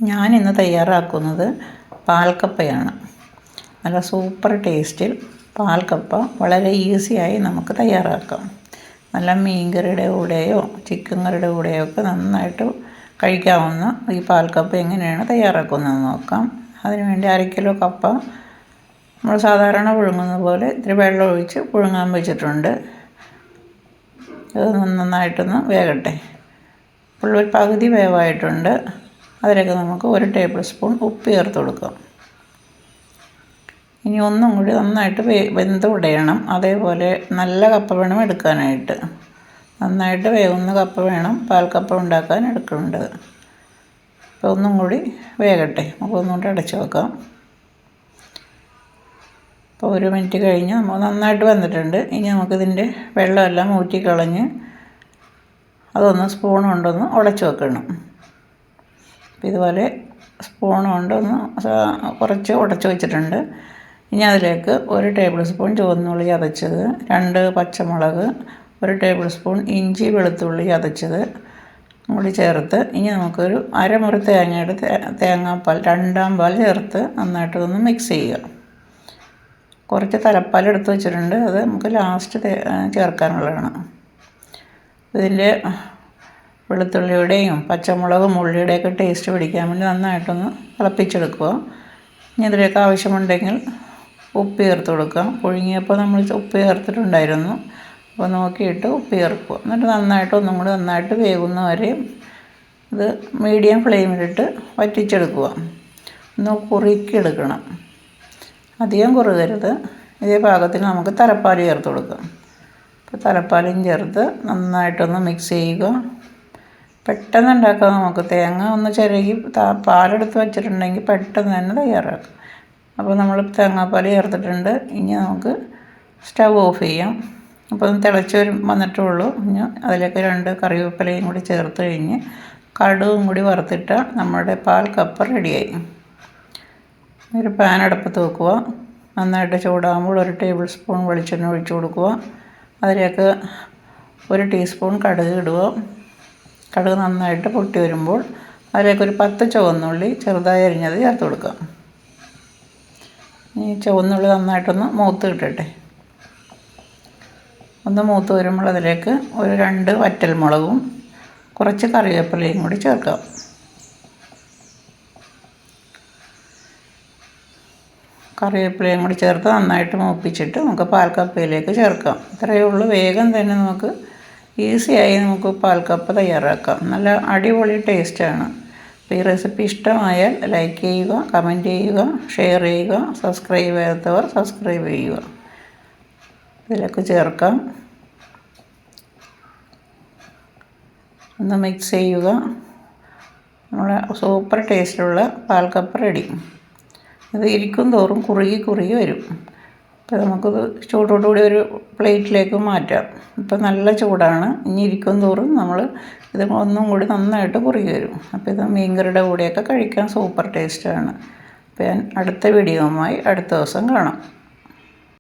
ഞാനിന്ന് തയ്യാറാക്കുന്നത് പാൽക്കപ്പയാണ്. നല്ല സൂപ്പർ ടേസ്റ്റിൽ പാൽക്കപ്പ വളരെ ഈസിയായി നമുക്ക് തയ്യാറാക്കാം. നല്ല മീൻകറിയുടെ കൂടെയോ ചിക്കൻ കറിയുടെ കൂടെയോ ഒക്കെ നന്നായിട്ട് കഴിക്കാവുന്ന ഈ പാൽക്കപ്പ എങ്ങനെയാണ് തയ്യാറാക്കുന്നതെന്ന് നോക്കാം. അതിനുവേണ്ടി 1/2 കിലോ കപ്പ നമ്മൾ സാധാരണ പുഴുങ്ങുന്ന പോലെ ഇത്തിരി വെള്ളം ഒഴിച്ച് പുഴുങ്ങാൻ വെച്ചിട്ടുണ്ട്. ഇത് നന്നായിട്ടൊന്ന് വേകട്ടെ. ഇപ്പോൾ ഒരു പകുതി വേവായിട്ടുണ്ട്. അതിലേക്ക് നമുക്ക് 1 ടേബിൾ സ്പൂൺ ഉപ്പ് ചേർത്ത് കൊടുക്കാം. ഇനി ഒന്നും കൂടി നന്നായിട്ട് വെന്ത് ഉടയണം. അതേപോലെ നല്ല കപ്പ വേണം എടുക്കാനായിട്ട്. നന്നായിട്ട് വേവുന്ന കപ്പ വേണം പാൽക്കപ്പ ഉണ്ടാക്കാൻ എടുക്കേണ്ടത്. അപ്പോൾ ഒന്നും കൂടി വേകട്ടെ. നമുക്ക് ഒന്നും കൂടി അടച്ചു വെക്കാം. അപ്പോൾ 1 മിനിറ്റ് കഴിഞ്ഞ് നമ്മൾ നന്നായിട്ട് വെന്തിട്ടുണ്ട്. ഇനി നമുക്കിതിൻ്റെ വെള്ളമെല്ലാം ഊറ്റിക്കളഞ്ഞ് അതൊന്ന് സ്പൂൺ കൊണ്ടൊന്ന് ഉടച്ചു വെക്കണം. ഇതുപോലെ സ്പൂൺ കൊണ്ടൊന്ന് കുറച്ച് ഉടച്ചു വെച്ചിട്ടുണ്ട്. ഇനി അതിലേക്ക് 1 ടേബിൾ സ്പൂൺ ചുവന്നുള്ളി ചതച്ചത്, 2 പച്ചമുളക്, 1 ടേബിൾ സ്പൂൺ ഇഞ്ചി വെളുത്തുള്ളി ചതച്ചത് കൂടി ചേർത്ത് ഇനി നമുക്കൊരു അരമുറി തേങ്ങയുടെ തേങ്ങാപ്പാൽ 2-ാം പാൽ ചേർത്ത് നന്നായിട്ടൊന്ന് മിക്സ് ചെയ്യുക. കുറച്ച് തലപ്പാൽ എടുത്ത് വെച്ചിട്ടുണ്ട്. അത് നമുക്ക് ലാസ്റ്റ് ചേർക്കാനുള്ളതാണ്. ഇതിൻ്റെ വെളുത്തുള്ളിയുടെയും പച്ചമുളകും ഉള്ളിയുടെയൊക്കെ ടേസ്റ്റ് പിടിക്കാൻ വേണ്ടി നന്നായിട്ടൊന്ന് തിളപ്പിച്ചെടുക്കുക. ഇനി ഇതിലേക്ക് ആവശ്യമുണ്ടെങ്കിൽ ഉപ്പ് ചേർത്ത് കൊടുക്കാം. പുഴുങ്ങിയപ്പോൾ നമ്മൾ ഉപ്പ് ചേർത്തിട്ടുണ്ടായിരുന്നു. അപ്പോൾ നോക്കിയിട്ട് ഉപ്പ് ചേർക്കുക. എന്നിട്ട് നന്നായിട്ട് ഒന്നും കൂടി നന്നായിട്ട് വേകുന്നവരെയും ഇത് മീഡിയം ഫ്ലെയിമിലിട്ട് വറ്റിച്ചെടുക്കുക. ഒന്ന് കുറുക്കിയെടുക്കണം. അധികം കുറുകരുത്. ഇതേ പാകത്തിന് നമുക്ക് തലപ്പാൽ ചേർത്ത് കൊടുക്കാം. അപ്പോൾ തലപ്പാലും ചേർത്ത് നന്നായിട്ടൊന്ന് മിക്സ് ചെയ്യുക. പെട്ടെന്ന് ഉണ്ടാക്കാം. നമുക്ക് തേങ്ങ ഒന്ന് ചിരകി പാലെടുത്ത് വെച്ചിട്ടുണ്ടെങ്കിൽ പെട്ടെന്ന് തന്നെ തയ്യാറാക്കാം. അപ്പോൾ നമ്മൾ തേങ്ങാപ്പാൽ ചേർത്തിട്ടുണ്ട്. ഇനി നമുക്ക് സ്റ്റവ് ഓഫ് ചെയ്യാം. അപ്പോൾ ഒന്ന് തിളച്ച് വന്നിട്ടുള്ളൂ. ഇനി അതിലേക്ക് 2 കറിവേപ്പിലയും കൂടി ചേർത്ത് കഴിഞ്ഞ് കടുകും കൂടി വറുത്തിട്ട് നമ്മുടെ പാൽക്കപ്പ റെഡിയായി. ഒരു പാൻ അടുപ്പത്ത് വെക്കുക. നന്നായിട്ട് ചൂടാകുമ്പോൾ 1 ടേബിൾ സ്പൂൺ വെളിച്ചെണ്ണ ഒഴിച്ച് കൊടുക്കുക. അതിലേക്ക് 1 ടീസ്പൂൺ കടുക് ഇടുക. കടുക് നന്നായിട്ട് പൊട്ടി വരുമ്പോൾ അതിലേക്ക് ഒരു 10 ചുവന്നുള്ളി ചെറുതായി അരിഞ്ഞത് ചേർത്ത് കൊടുക്കുക. ഈ ചുവന്നുള്ളി നന്നായിട്ടൊന്ന് മൂത്ത് കിട്ടട്ടെ. ഒന്ന് മൂത്ത് വരുമ്പോൾ അതിലേക്ക് ഒരു 2 വറ്റൽമുളകും കുറച്ച് കറിവേപ്പിലയും കൂടി ചേർക്കാം. കറിവേപ്പിലയും കൂടി ചേർത്ത് നന്നായിട്ട് മൂപ്പിച്ചിട്ട് നമുക്ക് പാൽക്കപ്പയിലേക്ക് ചേർക്കാം. ഇത്രയേ ഉള്ളൂ. വേഗം തന്നെ നമുക്ക് ഈസിയായി നമുക്ക് പാൽക്കപ്പ തയ്യാറാക്കാം. നല്ല അടിപൊളി ടേസ്റ്റാണ്. അപ്പോൾ ഈ റെസിപ്പി ഇഷ്ടമായാൽ ലൈക്ക് ചെയ്യുക, കമൻറ്റ് ചെയ്യുക, ഷെയർ ചെയ്യുക. സബ്സ്ക്രൈബ് ചെയ്യാത്തവർ സബ്സ്ക്രൈബ് ചെയ്യുക. ഇതിലേക്ക് ചേർക്കാം. ഒന്ന് മിക്സ് ചെയ്യുക. നമ്മുടെ സൂപ്പർ ടേസ്റ്റുള്ള പാൽക്കപ്പ റെഡി. ഇത് ഇരിക്കും തോറും കുറുകി വരും. അപ്പോൾ നമുക്കത് ചൂടോടുകൂടി ഒരു പ്ലേറ്റിലേക്ക് മാറ്റാം. ഇപ്പോൾ നല്ല ചൂടാണ്. ഇനി ഇരിക്കും തോറും നമ്മൾ ഇത് ഒന്നും കൂടി നന്നായിട്ട് കുറുകി വരും. അപ്പോൾ ഇത് മീൻകറിയുടെ കൂടെയൊക്കെ കഴിക്കാൻ സൂപ്പർ ടേസ്റ്റാണ്. അപ്പോൾ ഞാൻ അടുത്ത വീഡിയോയുമായി അടുത്ത ദിവസം കാണാം.